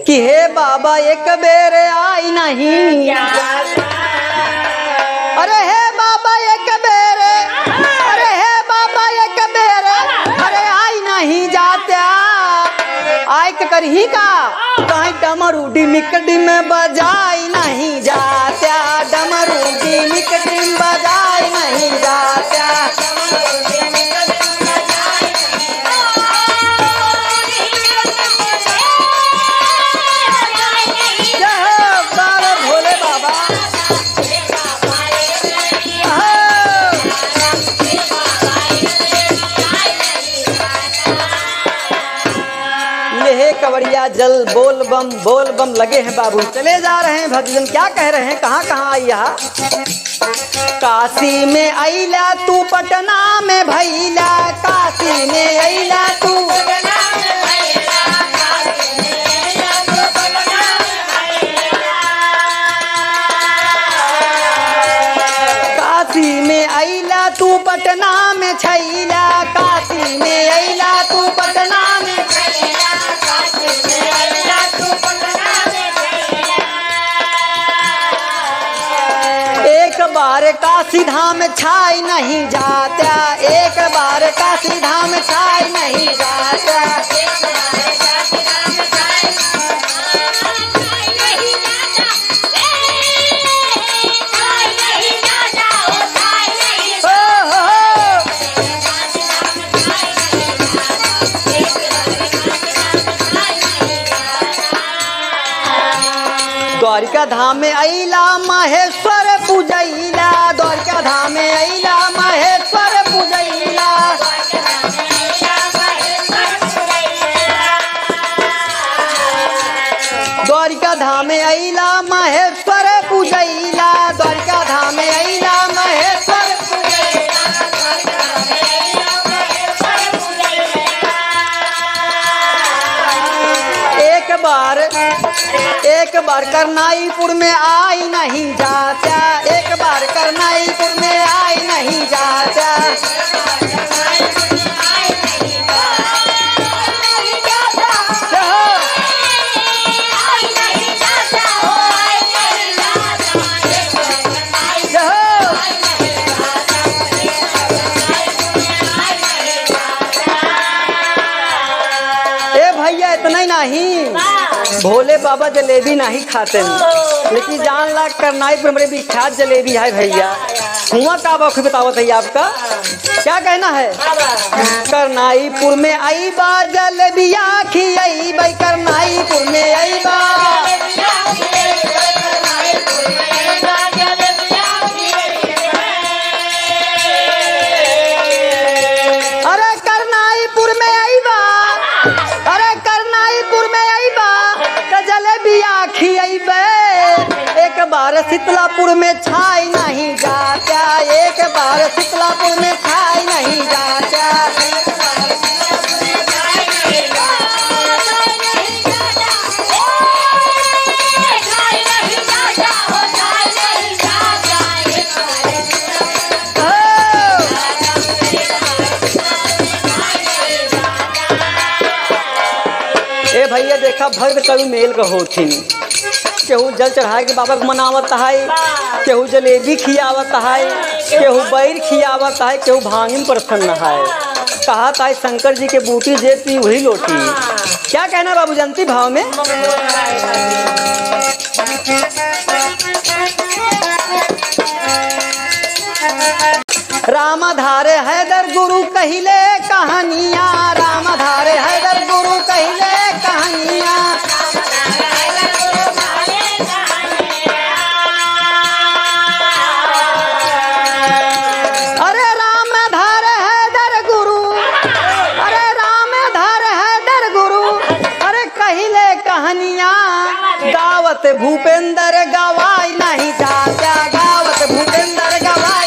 कि हे बाबा एक बेर आई नहीं, अरे हे बाबा एक बेर, अरे हे बाबा एक बेर, अरे आई नहीं जात्या आय के करही का कहीं डमरू डिमिक डिम बजाई नहीं जात्या, डमरू डिमिक डिम बजाई नहीं जात्या। कवड़िया जल बोल बम लगे हैं बाबू, चले जा रहे हैं भक्तजन। क्या कह रहे हैं, कहाँ कहाँ आई यहाँ? काशी में अइला तू पटना में भैला, काशी में अइला तू, काशी में अइला तू पटना में छैला, काशी में अइला तू पटना में, एक बार काशी धाम छाई नहीं जाता, एक बार काशी धाम छाई नहीं जाता। द्वारिका धाम में अइला महेश्वर पूजैला, द्वारिका धाम में अइला महेश्वर पूजैला, द्वारिका धाम में अइला महेश्वर पूजैला, द्वारिका धाम में अइला महेश्वर एक बार करनाईपुर में आई नहीं जाता, एक बार करनाईपुर में आई नहीं जाता। ए भैया इतना ही नहीं, भोले बाबा जलेबी नहीं खाते हैं, लेकिन जान ला करनाईपुर बड़े विख्यात जलेबी है भैया। हुआ का बखू बतावत है आपका, क्या कहना है? करनाईपुर में आई बा जलेबिया खियाई भाई, करनाईपुर में आई बा, अरे करनाईपुर में आई बा, अरे करनाईपुर में आई बा जलेबिया खियाइबे, एक बार शीतलापुर में छाई नहीं जाता, एक बार शीतलापुर में छाई नहीं जाता। ए भैया देखा भक्त कभी मेल का होथिन, केहू जल चढ़ा के बाबा को मनावत है, केहू जलेबी खियावत है, केहू बैर खियावत है, केहू भांगिन प्रसन्न है। कहा था शंकर जी के बूटी जे पी वही लोटी। क्या कहना बाबू जनती भाव में? रामधारे हैदर गुरु कहिले कहानियाँ, रामधारे हैदर गुरु कहिले कहानियाँ, अरे रामधारे हैदर गुरु, अरे रामधारे हैदर गुरु, अरे कहिले कहानियाँ, गावत भूपेंद्र गवाई नहीं जाता, गावत भूपेंद्र गवाई